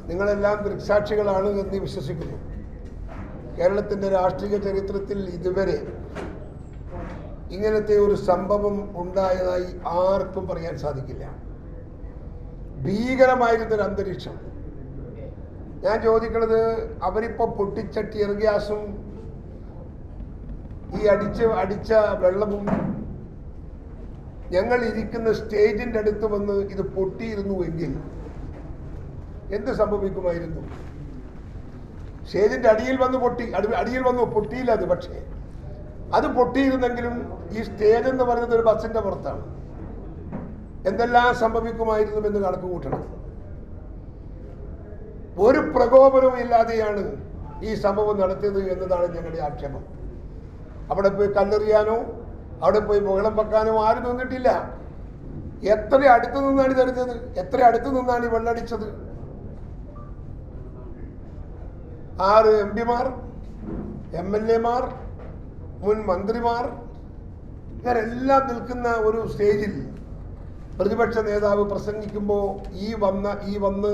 നിങ്ങളെല്ലാം ദൃക്സാക്ഷികളാണ് എന്ന് വിശ്വസിക്കുന്നു. കേരളത്തിൻ്റെ രാഷ്ട്രീയ ചരിത്രത്തിൽ ഇതുവരെ ഇങ്ങനത്തെ ഒരു സംഭവം ഉണ്ടായതായി ആർക്കും പറയാൻ സാധിക്കില്ല. ഭീകരമായിരുന്നൊരു അന്തരീക്ഷം. ഞാൻ ചോദിക്കുന്നത്, അവരിപ്പോൾ പൊട്ടിച്ച ടിയർ ഗ്യാസും ഈ അടിച്ച വെള്ളവും ഞങ്ങൾ ഇരിക്കുന്ന സ്റ്റേജിൻ്റെ അടുത്ത് വന്ന് ഇത് പൊട്ടിയിരുന്നുവെങ്കിൽ എന്ത് സംഭവിക്കുമായിരുന്നു? സ്റ്റേജിൻ്റെ അടിയിൽ വന്ന് പൊട്ടിയില്ല അത്. പക്ഷേ അത് പൊട്ടിയിരുന്നെങ്കിലും ഈ സ്റ്റേജ് എന്ന് പറയുന്നത് ഒരു ബസ്സിൻ്റെ പുറത്താണ്. എന്തെല്ലാം സംഭവിക്കുമായിരുന്നു എന്ന് കണക്ക് കൂട്ടണം. ഒരു പ്രകോപനവും ഇല്ലാതെയാണ് ഈ സംഭവം നടത്തിയത് എന്നതാണ് ഞങ്ങളുടെ ആക്ഷേപം. അവിടെ പോയി കല്ലെറിയാനോ അവിടെ പോയി ബഹളം വെക്കാനോ ആരും നിന്നിട്ടില്ല. എത്ര അടുത്ത് നിന്നാണ് ഇതെടുത്തത്? എത്ര അടുത്ത് നിന്നാണ് ഈ വെള്ളടിച്ചത്? 6 MP-മാർ, MLA-മാർ, മുൻ മന്ത്രിമാർ, ഇവരെല്ലാം നിൽക്കുന്ന ഒരു സ്റ്റേജിൽ പ്രതിപക്ഷ നേതാവ് പ്രസംഗിക്കുമ്പോൾ ഈ വന്ന്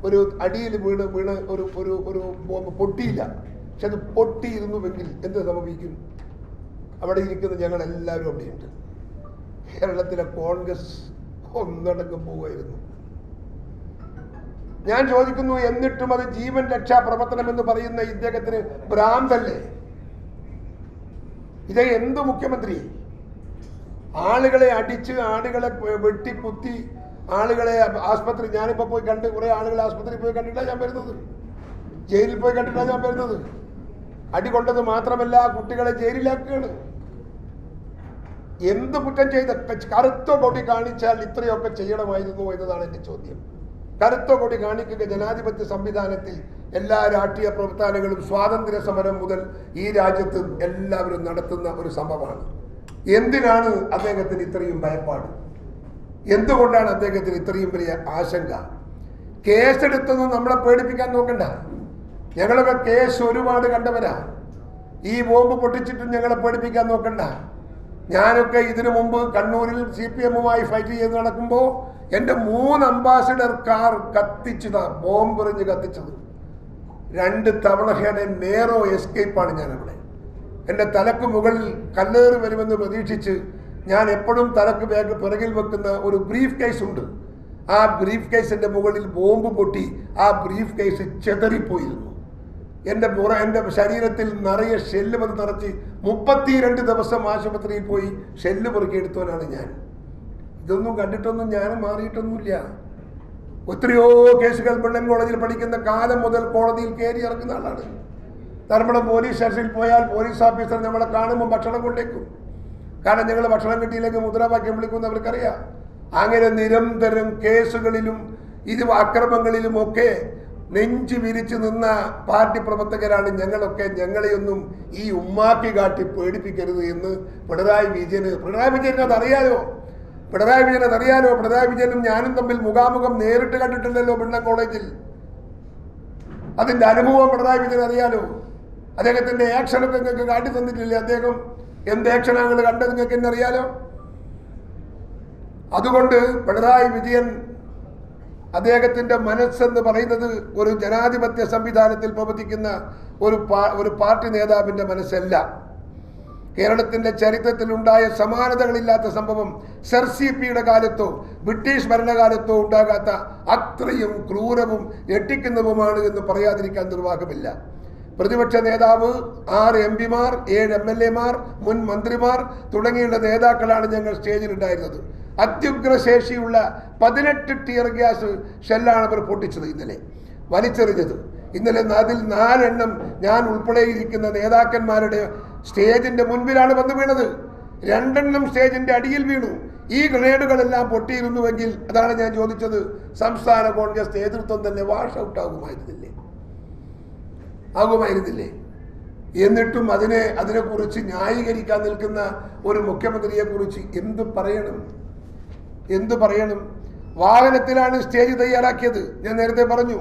ഒരു അടിയിൽ വീണ് ഒരു ബോംബ് പൊട്ടിയില്ല. പക്ഷെ അത് പൊട്ടിയിരുന്നുവെങ്കിൽ എന്ത് സംഭവിക്കും? അവിടെ ഇരിക്കുന്ന ഞങ്ങളെല്ലാവരും അവിടെയുണ്ട്. കേരളത്തിലെ കോൺഗ്രസ് ഒന്നടങ്കം പോവുമായിരുന്നു. ഞാൻ ചോദിക്കുന്നു, എന്നിട്ടും അത് ജീവൻ രക്ഷാ പ്രവർത്തനം എന്ന് പറയുന്ന ഇദ്ദേഹത്തിന് ഭ്രാന്തല്ലേ? ഇത് എന്ത് മുഖ്യമന്ത്രി? ആളുകളെ അടിച്ച്, ആളുകളെ വെട്ടിക്കുത്തി, ആളുകളെ ആസ്പത്രി, ഞാനിപ്പോൾ പോയി കണ്ട് കുറേ ആളുകളെ ആസ്പത്രിയിൽ പോയി കണ്ടിട്ടാണ് ഞാൻ വരുന്നത്. ജയിലിൽ പോയി കണ്ടിട്ടാണ് ഞാൻ വരുന്നത്. അടി കൊണ്ടത് മാത്രമല്ല, കുട്ടികളെ ജയിലിലാക്കുകയാണ്. എന്ത് കുറ്റം ചെയ്ത? കറുത്ത കൊടി കാണിച്ചാൽ ഇത്രയൊക്കെ ചെയ്യണമായിരുന്നു എന്നതാണ് എൻ്റെ ചോദ്യം. കറുത്ത കൊടി കാണിക്കുക ജനാധിപത്യ സംവിധാനത്തിൽ എല്ലാ രാഷ്ട്രീയ പ്രവർത്തനങ്ങളും സ്വാതന്ത്ര്യ സമരം മുതൽ ഈ രാജ്യത്ത് എല്ലാവരും നടത്തുന്ന ഒരു സംഭവമാണ്. എന്തിനാണ് അദ്ദേഹത്തിന് ഇത്രയും ഭയപ്പാട്? എന്തുകൊണ്ടാണ് അദ്ദേഹത്തിന് ഇത്രയും വലിയ ആശങ്ക? കേസെടുത്തൊന്നും നമ്മളെ പേടിപ്പിക്കാൻ നോക്കണ്ട. ഞങ്ങളൊക്കെ കേസ് ഒരുപാട് കണ്ടവരാ. ഈ ബോംബ് പൊട്ടിച്ചിട്ടും ഞങ്ങളെ പേടിപ്പിക്കാൻ നോക്കണ്ട. ഞാനൊക്കെ ഇതിനു മുമ്പ് കണ്ണൂരിൽ CPM-മായി ഫൈറ്റ് ചെയ്ത് നടക്കുമ്പോൾ എൻ്റെ 3 അംബാസിഡർ കാർ കത്തിച്ചതാണ്, ബോംബെറിഞ്ഞ് കത്തിച്ചത്. 2 തവണയുടെ നേരോ എസ്കേപ്പാണ് ഞാനവിടെ. എൻ്റെ തലക്ക് മുകളിൽ കല്ലേറ് വരുമെന്ന് പ്രതീക്ഷിച്ച് ഞാൻ എപ്പോഴും തലക്ക് പിറകിൽ വെക്കുന്ന ഒരു ബ്രീഫ് കേസ് ഉണ്ട്. ആ ബ്രീഫ് കേസിൻ്റെ മുകളിൽ ബോംബ് പൊട്ടി ആ ബ്രീഫ് കേസ് ചെതറിപ്പോയിരുന്നു. എൻ്റെ ശരീരത്തിൽ നിറയെ ഷെല്ല് വന്ന് നിറച്ച് 32 ദിവസം ആശുപത്രിയിൽ പോയി ഷെല്ല് പെറുക്കിയെടുത്തവനാണ് ഞാൻ. ഇതൊന്നും കണ്ടിട്ടൊന്നും ഞാൻ മാറിയിട്ടൊന്നുമില്ല. എത്രയോ കേസുകൾ വെള്ളൻ കോളേജിൽ പഠിക്കുന്ന കാലം മുതൽ കോടതിയിൽ കയറി ഇറങ്ങുന്ന ആളാണ്. നമ്മുടെ പോലീസ് സ്റ്റേഷനിൽ പോയാൽ പോലീസ് ഓഫീസർ നമ്മളെ കാണുമ്പോൾ ഭക്ഷണം കൊണ്ടേക്കും. കാരണം ഞങ്ങൾ ഭക്ഷണം കിട്ടിയില്ലെങ്കിൽ മുദ്രാവാക്യം വിളിക്കുമെന്ന് അവർക്കറിയാം. അങ്ങനെ നിരന്തരം കേസുകളിലും അക്രമങ്ങളിലും ഒക്കെ നെഞ്ചു വിരിച്ചു നിന്ന പാർട്ടി പ്രവർത്തകരാണ് ഞങ്ങളൊക്കെ. ഞങ്ങളെയൊന്നും ഈ ഉമ്മാക്കി കാട്ടി പേടിപ്പിക്കരുത് എന്ന് പിണറായി വിജയന് അതറിയാലോ. പിണറായി വിജയനും ഞാനും തമ്മിൽ മുഖാമുഖം നേരിട്ട് കണ്ടിട്ടില്ലല്ലോ വെള്ളൻ കോളേജിൽ. അതിൻ്റെ അനുഭവം പിണറായി വിജയൻ അറിയാലോ. അദ്ദേഹത്തിൻ്റെ ആക്ഷനൊക്കെ നിങ്ങൾക്ക് കാട്ടി തന്നിട്ടില്ലേ? അദ്ദേഹം എന്ത് ആക്ഷനാണ് കണ്ടത് നിങ്ങൾക്ക് എന്നെ അറിയാലോ. അതുകൊണ്ട് പിണറായി വിജയൻ, അദ്ദേഹത്തിൻ്റെ മനസ്സെന്ന് പറയുന്നത് ഒരു ജനാധിപത്യ സംവിധാനത്തിൽ പ്രവർത്തിക്കുന്ന ഒരു പാർട്ടി നേതാവിൻ്റെ മനസ്സല്ല. കേരളത്തിൻ്റെ ചരിത്രത്തിലുണ്ടായ സമാനതകളില്ലാത്ത സംഭവം SRCPയുടെ കാലത്തോ ബ്രിട്ടീഷ് ഭരണകാലത്തോ ഉണ്ടാകാത്ത അത്രയും ക്രൂരവും ഞെട്ടിക്കുന്നതുമാണ് എന്ന് പറയാതിരിക്കാൻ നിർവാഹമില്ല. പ്രതിപക്ഷ നേതാവ്, 6 MP-മാർ, 7 MLA-മാർ, മുൻ മന്ത്രിമാർ തുടങ്ങിയുള്ള നേതാക്കളാണ് ഞങ്ങൾ സ്റ്റേജിലുണ്ടായിരുന്നത്. അത്യുഗ്രശേഷിയുള്ള 18 ടിയർ ഗ്യാസ് ഷെല്ലാണ് അവർ പൊട്ടിച്ചത്, ഇന്നലെ വലിച്ചെറിഞ്ഞത്. ഇന്നലെ അതിൽ 4 എണ്ണം ഞാൻ ഉൾപ്പെടെ ഇരിക്കുന്ന നേതാക്കന്മാരുടെ സ്റ്റേജിൻ്റെ മുൻപിലാണ് വന്ന് വീണത്. 2 എണ്ണം സ്റ്റേജിൻ്റെ അടിയിൽ വീണു. ഈ ഗ്രനേഡുകളെല്ലാം പൊട്ടിയിരുന്നുവെങ്കിൽ, അതാണ് ഞാൻ ചോദിച്ചത്, സംസ്ഥാന കോൺഗ്രസ് നേതൃത്വം തന്നെ വാഷ് ഔട്ട് ആകുമായിരുന്നില്ലേ? എന്നിട്ടും അതിനെക്കുറിച്ച് ന്യായീകരിക്കാൻ നിൽക്കുന്ന ഒരു മുഖ്യമന്ത്രിയെക്കുറിച്ച് എന്ത് പറയണം? വാഹനത്തിലാണ് സ്റ്റേജ് തയ്യാറാക്കിയത്. ഞാൻ നേരത്തെ പറഞ്ഞു.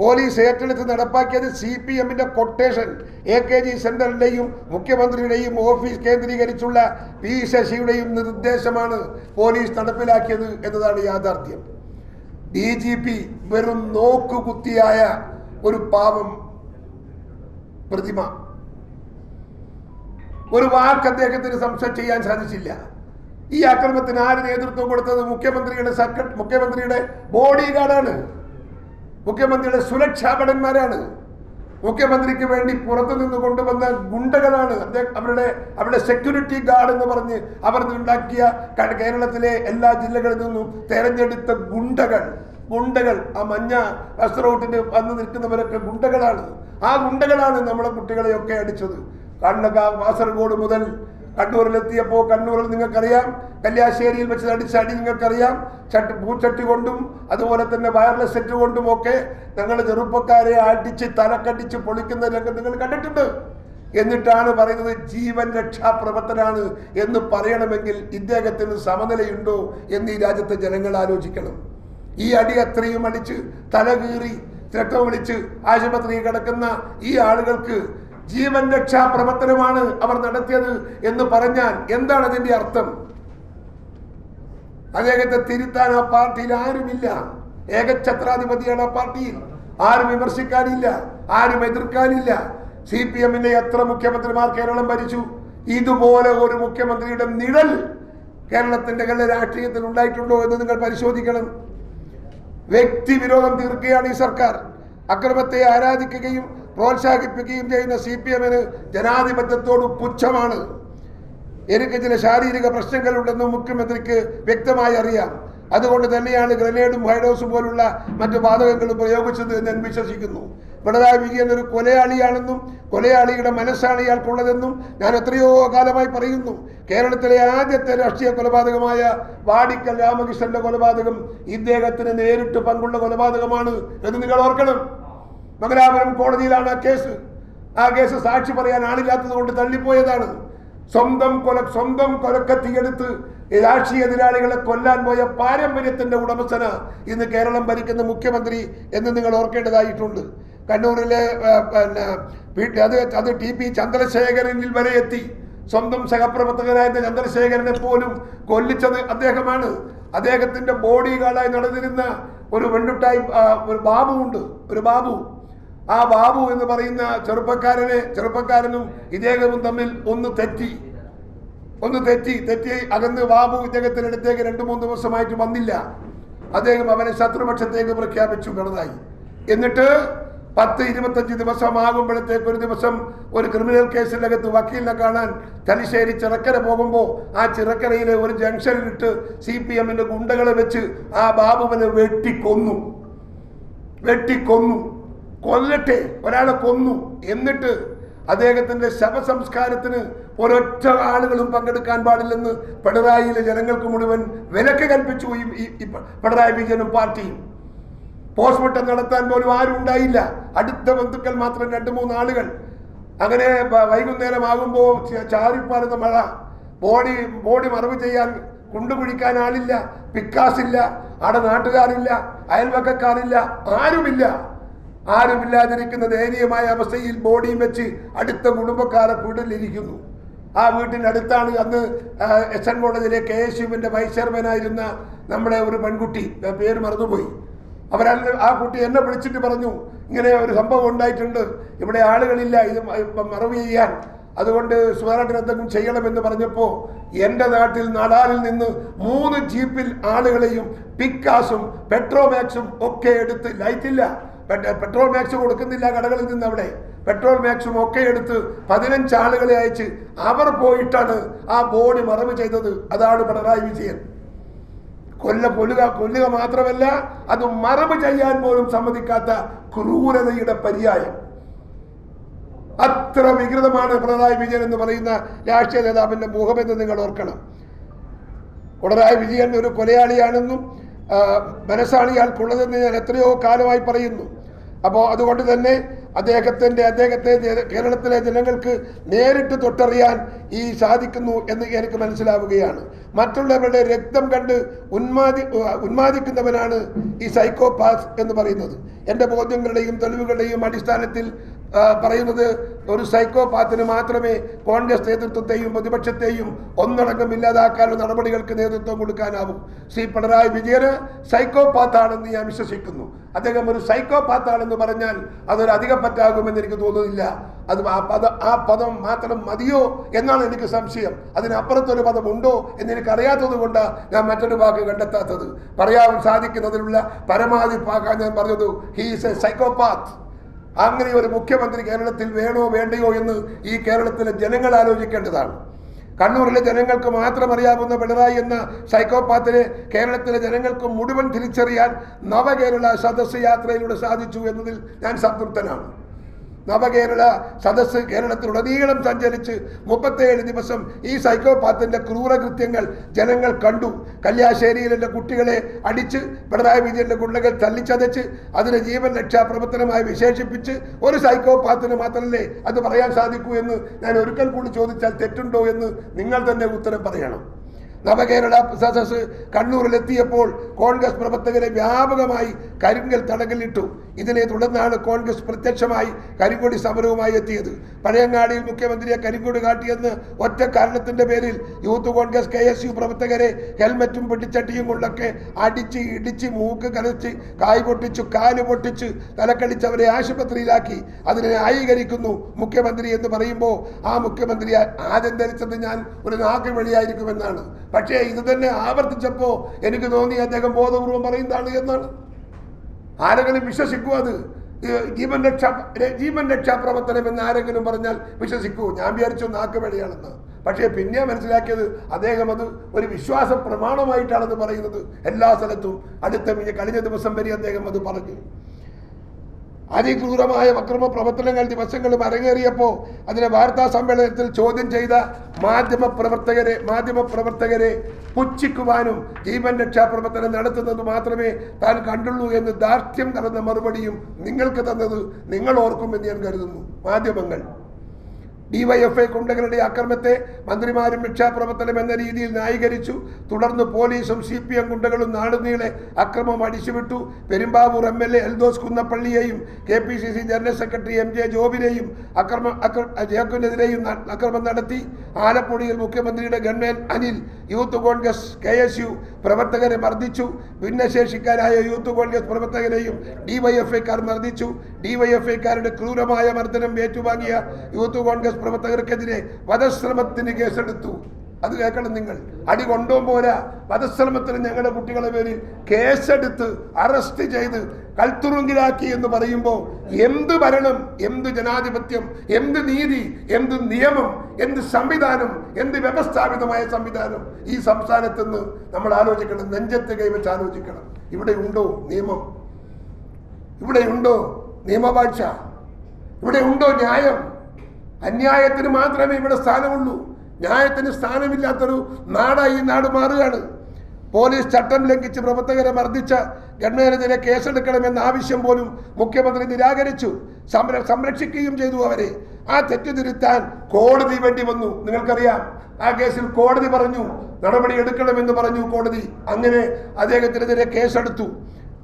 പോലീസ് ഏറ്റെടുത്ത് നടപ്പാക്കിയത് CPM-ന്റെ കൊട്ടേഷൻ, AKG സെന്ററിൻ്റെയും മുഖ്യമന്ത്രിയുടെയും ഓഫീസ് കേന്ദ്രീകരിച്ചുള്ള P. ശശിയുടെയും നിർദ്ദേശമാണ് പോലീസ് നടപ്പിലാക്കിയത് എന്നതാണ് യാഥാർത്ഥ്യം. DGP വെറും നോക്കുകുത്തിയായ ഒരു പാവം പ്രതിമ. ഒരു വാക്ക് അദ്ദേഹത്തിന് സംശയം ചെയ്യാൻ സാധിച്ചില്ല. ഈ ആക്രമണത്തിന് ആര് നേതൃത്വം കൊടുത്തത്? മുഖ്യമന്ത്രിയുടെ ബോഡി ഗാർഡാണ്, മുഖ്യമന്ത്രിയുടെ സുരക്ഷാ ഭടന്മാരാണ്, മുഖ്യമന്ത്രിക്ക് വേണ്ടി പുറത്തു നിന്ന് കൊണ്ടുവന്ന ഗുണ്ടകളാണ്, അവരുടെ സെക്യൂരിറ്റി ഗാർഡ് എന്ന് പറഞ്ഞ് അവർ ഉണ്ടാക്കിയ കേരളത്തിലെ എല്ലാ ജില്ലകളിൽ നിന്നും തെരഞ്ഞെടുത്ത ഗുണ്ടകൾ ആ മഞ്ഞ വസ്ത്രൗട്ടിന് വന്ന് നിൽക്കുന്നവരൊക്കെ ഗുണ്ടകളാണ്. ആ ഗുണ്ടകളാണ് നമ്മളെ കുട്ടികളെയൊക്കെ അടിച്ചത്. കാസർഗോഡ് മുതൽ കണ്ണൂരിലെത്തിയപ്പോൾ കണ്ണൂരിൽ നിങ്ങൾക്കറിയാം, കല്യാശ്ശേരിയിൽ വെച്ച് അടിച്ച അടി നിങ്ങൾക്കറിയാം. പൂച്ചട്ടി കൊണ്ടും അതുപോലെ തന്നെ വയർലെസ് സെറ്റ് കൊണ്ടും ഒക്കെ ഞങ്ങൾ ചെറുപ്പക്കാരെ അടിച്ച് തലക്കടിച്ച് പൊളിക്കുന്ന രംഗം നിങ്ങൾ കണ്ടിട്ടുണ്ട്. എന്നിട്ടാണ് പറയുന്നത് ജീവൻ രക്ഷാ പ്രവർത്തനാണ് എന്ന് പറയണമെങ്കിൽ ഇദ്ദേഹത്തിന് സമനിലയുണ്ടോ എന്ന് ഈ രാജ്യത്തെ ജനങ്ങൾ ആലോചിക്കണം. ഈ അടി അത്രയും അടിച്ച് തലകീറി രക്തം വിളിച്ച് ആശുപത്രിയിൽ കിടക്കുന്ന ഈ ആളുകൾക്ക് ജീവൻ രക്ഷാ പ്രവർത്തനമാണ് അവർ നടത്തിയത് എന്ന് പറഞ്ഞാൽ എന്താണ് അതിന്റെ അർത്ഥം? അദ്ദേഹത്തെ തിരുത്താൻ ആ പാർട്ടിയിൽ ആരുമില്ല. ഏകഛത്രാധിപതിയാണ് ആ പാർട്ടിയിൽ. ആരും വിമർശിക്കാനില്ല, ആരും എതിർക്കാനില്ല. CPM-ന്റെ എത്ര മുഖ്യമന്ത്രിമാർ കേരളം ഭരിച്ചു? ഇതുപോലെ ഒരു മുഖ്യമന്ത്രിയുടെ നിഴൽ കേരളത്തിന്റെ രാഷ്ട്രീയത്തിൽ ഉണ്ടായിട്ടുണ്ടോ എന്ന് നിങ്ങൾ പരിശോധിക്കണം. വ്യക്തിവിരോധം തീർക്കുകയാണ് ഈ സർക്കാർ. അക്രമത്തെ ആരാധിക്കുകയും പ്രോത്സാഹിപ്പിക്കുകയും ചെയ്യുന്ന CPM-ന് ജനാധിപത്യത്തോട് പുച്ഛമാണ്. എനിക്ക് ചില ശാരീരിക പ്രശ്നങ്ങളുണ്ടെന്ന് മുഖ്യമന്ത്രിക്ക് വ്യക്തമായി അറിയാം. അതുകൊണ്ട് തന്നെയാണ് ഗ്രനേഡും ഹൈഡോസും പോലുള്ള മറ്റു വാതകങ്ങളും പ്രയോഗിച്ചത് എന്ന് ഞാൻ വിശ്വസിക്കുന്നു. പിണറായി വിജയൻ ഒരു കൊലയാളിയാണെന്നും കൊലയാളിയുടെ മനസ്സാണ് ഇയാൾക്കുള്ളതെന്നും ഞാൻ എത്രയോ കാലമായി പറയുന്നു. കേരളത്തിലെ ആദ്യത്തെ രാഷ്ട്രീയ കൊലപാതകമായ വാടിക്കൽ രാമകൃഷ്ണന്റെ കൊലപാതകം ഇദ്ദേഹത്തിന് നേരിട്ട് പങ്കുള്ള കൊലപാതകമാണ് എന്ന് നിങ്ങൾ ഓർക്കണം. മംഗലാപുരം കോടതിയിലാണ് ആ കേസ് സാക്ഷി പറയാൻ ആളില്ലാത്തത് കൊണ്ട് തള്ളിപ്പോയതാണ്. സ്വന്തം കൊലക്കത്തിയെടുത്ത് രാഷ്ട്രീയ എതിരാളികളെ കൊല്ലാൻ പോയ പാരമ്പര്യത്തിന്റെ ഉടമസ്ഥന ഇന്ന് കേരളം ഭരിക്കുന്ന മുഖ്യമന്ത്രി എന്ന് നിങ്ങൾ ഓർക്കേണ്ടതായിട്ടുണ്ട്. കണ്ണൂരിലെ അത് TP ചന്ദ്രശേഖരനിൽ വരെ എത്തി. സ്വന്തം സഹപ്രവർത്തകനായ ചന്ദ്രശേഖരനെ പോലും കൊല്ലിച്ചത് അദ്ദേഹമാണ്. അദ്ദേഹത്തിന്റെ ബോഡി ഗാർഡായി നടന്നിരുന്ന ഒരു വെണ്ടുട്ടായി ഒരു ബാബു. ആ ബാബു എന്ന് പറയുന്ന ചെറുപ്പക്കാരനും ഇദ്ദേഹവും തമ്മിൽ ഒന്ന് തെറ്റി അകന്ന് ബാബു ഇദ്ദേഹത്തിന്റെ അടുത്തേക്ക് 2-3 ദിവസമായിട്ട് വന്നില്ല. അദ്ദേഹം അവനെ ശത്രുപക്ഷത്തേക്ക് പ്രഖ്യാപിച്ചു പിണറായി. എന്നിട്ട് 10-25 ദിവസമാകുമ്പോഴത്തേക്ക് ഒരു ദിവസം ഒരു ക്രിമിനൽ കേസിനകത്ത് വക്കീലിനെ കാണാൻ തലശ്ശേരി ചിറക്കര പോകുമ്പോൾ ആ ചിറക്കരയിലെ ഒരു ജംഗ്ഷനിലിട്ട് CPM-ന്റെ ഗുണ്ടകളെ വെച്ച് ആ ബാബുവിനെ വെട്ടിക്കൊന്നു. കൊല്ലട്ടെ, ഒരാളെ കൊന്നു. എന്നിട്ട് അദ്ദേഹത്തിന്റെ ശവസംസ്കാരത്തിന് ഒരൊറ്റ ആളുകളും പങ്കെടുക്കാൻ പാടില്ലെന്ന് പിണറായിയിലെ ജനങ്ങൾക്ക് മുഴുവൻ വിലക്ക് കൽപ്പിച്ചു ഈ പിണറായി വിജയനും പാർട്ടിയും. പോസ്റ്റ്മോർട്ടം നടത്താൻ പോലും ആരും ഉണ്ടായില്ല. അടുത്ത ബന്ധുക്കൾ മാത്രം 2-3 ആളുകൾ. അങ്ങനെ വൈകുന്നേരം ആകുമ്പോൾ ചാറിപ്പാറുന്ന മഴ, ബോഡി മറവ് ചെയ്യാൻ കുണ്ടുപിടിക്കാൻ ആളില്ല, പിക്കാസില്ല, അവിടെ നാട്ടുകാരില്ല, അയൽവക്കക്കാരില്ല, ആരുമില്ലാതിരിക്കുന്ന ദയനീയമായ അവസ്ഥയിൽ ബോഡിയും വെച്ച് അടുത്ത കുടുംബക്കാരെ വീട്ടിലിരിക്കുന്നു. ആ വീട്ടിനടുത്താണ് അന്ന് SN കോളേജിലെ KSUവിന്റെ വൈസ് ചെയർമാനായിരുന്ന നമ്മുടെ ഒരു പെൺകുട്ടി, പേര് മറന്നുപോയി. ആ കുട്ടി എന്നെ വിളിച്ചിട്ട് പറഞ്ഞു, ഇങ്ങനെ ഒരു സംഭവം ഉണ്ടായിട്ടുണ്ട്, ഇവിടെ ആളുകളില്ല ഇത് മറവ് ചെയ്യാൻ, അതുകൊണ്ട് സുധാകരൻ എന്തെങ്കിലും ചെയ്യണമെന്ന് പറഞ്ഞപ്പോൾ എൻ്റെ നാട്ടിൽ നടാലിൽ നിന്ന് 3 ജീപ്പിൽ ആളുകളെയും പിക്കാസും പെട്രോമാക്സും ഒക്കെ എടുത്ത്, ലൈറ്റില്ല, പെട്രോൾ മാക്സ് കൊടുക്കുന്നില്ല കടകളിൽ നിന്ന്, അവിടെ പെട്രോൾ മാക്സും ഒക്കെ എടുത്ത് 15 ആളുകളെ അയച്ച് അവർ പോയിട്ടാണ് ആ ബോഡി മറവ് ചെയ്തത്. അതാണ് പിണറായി വിജയൻ. കൊല്ലുക മാത്രമല്ല, അത് മറവ് ചെയ്യാൻ പോലും സമ്മതിക്കാത്ത ക്രൂരതയുടെ പര്യായം. അത്ര വികൃതമാണ് പിണറായി വിജയൻ എന്ന് പറയുന്ന രാഷ്ട്രീയ നേതാവിന്റെ മുഖമെന്ന് നിങ്ങൾ ഓർക്കണം. പിണറായി വിജയൻ ഒരു കൊലയാളിയാണെന്നും മനസ്സാണ് ഇയാൾക്കുള്ളതെന്ന് ഞാൻ എത്രയോ കാലമായി പറയുന്നു. അപ്പോൾ അതുകൊണ്ട് തന്നെ അദ്ദേഹത്തെ കേരളത്തിലെ ജനങ്ങൾക്ക് നേരിട്ട് തൊട്ടറിയാൻ സാധിക്കുന്നു എന്ന് എനിക്ക് മനസ്സിലാവുകയാണ്. മറ്റുള്ളവരുടെ രക്തം കണ്ട് ഉന്മാദിക്കുന്നവനാണ് ഈ സൈക്കോപാത്ത് എന്ന് പറയുന്നത്. എൻ്റെ ബോധ്യങ്ങളുടെയും തെളിവുകളുടെയും അടിസ്ഥാനത്തിൽ പറയുന്നത് ഒരു സൈക്കോപാത്തിന് മാത്രമേ കോൺഗ്രസ് നേതൃത്വത്തെയും പ്രതിപക്ഷത്തെയും ഒന്നടങ്കം ഇല്ലാതാക്കാനുള്ള നടപടികൾക്ക് നേതൃത്വം കൊടുക്കാനാവും. ശ്രീ പിണറായി വിജയന് സൈക്കോപാത്താണെന്ന് ഞാൻ വിശ്വസിക്കുന്നു. അദ്ദേഹം ഒരു സൈക്കോപാത്താണെന്ന് പറഞ്ഞാൽ അതൊരു അധികപ്പറ്റാകുമെന്ന് എനിക്ക് തോന്നുന്നില്ല. അത് ആ പദം മാത്രം മതിയോ എന്നാണ് എനിക്ക് സംശയം. അതിനപ്പുറത്തൊരു പദം ഉണ്ടോ എന്ന് എനിക്കറിയാത്തത് കൊണ്ട് ഞാൻ മറ്റൊരു വാക്ക് കണ്ടെത്താത്തത്. പറയാൻ സാധിക്കുന്നതിനുള്ള പരമാവധി വാക്കാണ് ഞാൻ പറഞ്ഞത്. He is A psychopath. അങ്ങനെ ഒരു മുഖ്യമന്ത്രി കേരളത്തിൽ വേണോ വേണ്ടയോ എന്ന് ഈ കേരളത്തിലെ ജനങ്ങൾ ആലോചിക്കേണ്ടതാണ്. കണ്ണൂരിലെ ജനങ്ങൾക്ക് മാത്രം അറിയാവുന്ന പിണറായി എന്ന സൈക്കോപാത്തിനെ കേരളത്തിലെ ജനങ്ങൾക്ക് മുഴുവൻ തിരിച്ചറിയാൻ നവകേരള സദസ്സ് യാത്രയിലൂടെ സാധിച്ചു എന്നതിൽ ഞാൻ സംതൃപ്തനാണ്. നവകേരള സദസ്സ് കേരളത്തിലുടനീളം സഞ്ചരിച്ച് 37 ദിവസം ഈ സൈക്കോപാത്തിന്റെ ക്രൂരകൃത്യങ്ങൾ ജനങ്ങൾ കണ്ടു. കല്യാശ്ശേരിയിൽ എൻ്റെ കുട്ടികളെ അടിച്ച് പിണറായി വിജയന്റെ ഗുണ്ടകൾ തല്ലിച്ചതച്ച് അതിനെ ജീവൻ രക്ഷാ പ്രവർത്തനമായി വിശേഷിപ്പിച്ച് ഒരു സൈക്കോപാത്തിന് മാത്രമല്ലേ അത് പറയാൻ സാധിക്കൂ എന്ന് ഞാൻ ഒരിക്കൽ കൂടി ചോദിച്ചാൽ തെറ്റുണ്ടോ എന്ന് നിങ്ങൾ തന്നെ ഉത്തരം പറയണം. നവകേരള സദസ്സ് കണ്ണൂരിലെത്തിയപ്പോൾ കോൺഗ്രസ് പ്രവർത്തകരെ വ്യാപകമായി കരിങ്കൽ തടങ്കലിട്ടു. ഇതിനെ തുടർന്നാണ് കോൺഗ്രസ് പ്രത്യക്ഷമായി കരിങ്കൊടി സമരവുമായി എത്തിയത്. പഴയങ്ങാടിയിൽ മുഖ്യമന്ത്രിയെ കരിങ്കൊടി കാട്ടിയെന്ന് ഒറ്റ കാരണത്തിന്റെ പേരിൽ യൂത്ത് കോൺഗ്രസ് KSU പ്രവർത്തകരെ ഹെൽമറ്റും പെട്ടിച്ചട്ടിയും കൊണ്ടൊക്കെ അടിച്ച് ഇടിച്ച് മൂക്ക് കലച്ച് കായ് പൊട്ടിച്ചു കാല് പൊട്ടിച്ച് തലക്കടിച്ചവരെ ആശുപത്രിയിലാക്കി. അതിനെ ന്യായീകരിക്കുന്നു മുഖ്യമന്ത്രി എന്ന് പറയുമ്പോൾ ആ മുഖ്യമന്ത്രി ആദ്യം ധരിച്ചത് ഞാൻ ഒരു നാക്ക് വഴിയായിരിക്കുമെന്നാണ്. പക്ഷേ ഇത് തന്നെ ആവർത്തിച്ചപ്പോൾ എനിക്ക് തോന്നി അദ്ദേഹം ബോധപൂർവം പറയുന്നതാണ് എന്നാണ്. ആരെങ്കിലും വിശ്വസിക്കൂ? അത് ജീവൻ രക്ഷാ പ്രവർത്തനം എന്ന് ആരെങ്കിലും പറഞ്ഞാൽ വിശ്വസിക്കൂ? ഞാൻ വിചാരിച്ചു നാക്ക് വഴിയാണെന്ന്. പക്ഷേ പിന്നെ മനസ്സിലാക്കിയത് അദ്ദേഹം അത് ഒരു വിശ്വാസ പ്രമാണമായിട്ടാണെന്ന് പറയുന്നത്. എല്ലാ സ്ഥലത്തും കഴിഞ്ഞ ദിവസം വരെ അദ്ദേഹം അത് പറഞ്ഞു. അതിക്രൂരമായ അക്രമ പ്രവർത്തനങ്ങൾ ദിവസങ്ങളും അരങ്ങേറിയപ്പോൾ അതിനെ വാർത്താ സമ്മേളനത്തിൽ ചോദ്യം ചെയ്ത മാധ്യമപ്രവർത്തകരെ പുച്ഛിക്കുവാനും ജീവൻ രക്ഷാപ്രവർത്തനം നടത്തുന്നത് മാത്രമേ താൻ കണ്ടുള്ളൂ എന്ന് ദാർഢ്യം കലർന്ന മറുപടിയും നിങ്ങൾക്ക് തന്നത് നിങ്ങൾ ഓർക്കുമെന്ന് ഞാൻ കരുതുന്നു. മാധ്യമങ്ങൾ DYFI ഗുണ്ടകളുടെ ആക്രമണത്തെ മന്ത്രിമാരും രക്ഷാപ്രവർത്തനം എന്ന രീതിയിൽ ന്യായീകരിച്ചു. തുടർന്ന് പോലീസും CPM ഗുണ്ടകളും നാടുനീളെ അക്രമം അടിച്ചുവിട്ടു. പെരുമ്പാവൂർ MLA എൽദോസ് കുന്നപ്പള്ളിയെയും KPCC ജനറൽ സെക്രട്ടറി MJ ജോബിനെയും ജേക്കബിനെതിരെയും അക്രമം നടത്തി. ആലപ്പുഴയിൽ മുഖ്യമന്ത്രിയുടെ gunman Anil youth Congress KSU പ്രവർത്തകരെ മർദ്ദിച്ചു. ഭിന്നശേഷിക്കാരായ യൂത്ത് കോൺഗ്രസ് പ്രവർത്തകരെയും DYFIക്കാർ മർദ്ദിച്ചു. DYFIക്കാരുടെ ക്രൂരമായ മർദ്ദനം ഏറ്റുവാങ്ങിയ യൂത്ത് കോൺഗ്രസ് പ്രവർത്തകർക്കെതിരെ വധശ്രമത്തിന് കേസെടുത്തു. അത് കേൾക്കണം നിങ്ങൾ. അടി കൊണ്ടുപോകും പോരാ, വധശ്രമത്തിന് ഞങ്ങളുടെ കുട്ടികളെ പേരിൽ കേസെടുത്ത് അറസ്റ്റ് ചെയ്ത് കൽത്തുറുങ്കിലാക്കി എന്ന് പറയുമ്പോൾ എന്ത് ഭരണം, എന്ത് ജനാധിപത്യം, എന്ത് നീതി, എന്ത് നിയമം, എന്ത് സംവിധാനം, എന്ത് വ്യവസ്ഥാപിതമായ സംവിധാനം ഈ സംസ്ഥാനത്ത് നിന്ന് നമ്മൾ ആലോചിക്കണം. നെഞ്ചത്ത് കൈവച്ച് ആലോചിക്കണം. ഇവിടെ ഉണ്ടോ നിയമം? ഇവിടെ ഉണ്ടോ നിയമവാഴ്ച? ഇവിടെ ഉണ്ടോ ന്യായം? അന്യായത്തിന് മാത്രമേ ഇവിടെ സ്ഥാനമുള്ളൂ. ന്യായത്തിന് സ്ഥാനമില്ലാത്തൊരു നാടായി ഈ നാട് മാറുകയാണ്. പോലീസ് ചട്ടം ലംഘിച്ച് പ്രവർത്തകരെ മർദ്ദിച്ച ഗവൺമെന്റിനെതിരെ കേസെടുക്കണമെന്ന ആവശ്യം പോലും മുഖ്യമന്ത്രി നിരാകരിച്ചു. സംരക്ഷിക്കുകയും ചെയ്തു അവരെ. ആ തെറ്റ് തിരുത്താൻ കോടതി വേണ്ടി വന്നു. നിങ്ങൾക്കറിയാം, ആ കേസിൽ കോടതി പറഞ്ഞു നടപടി എടുക്കണമെന്ന് പറഞ്ഞു കോടതി. അങ്ങനെ അദ്ദേഹത്തിനെതിരെ കേസെടുത്തു.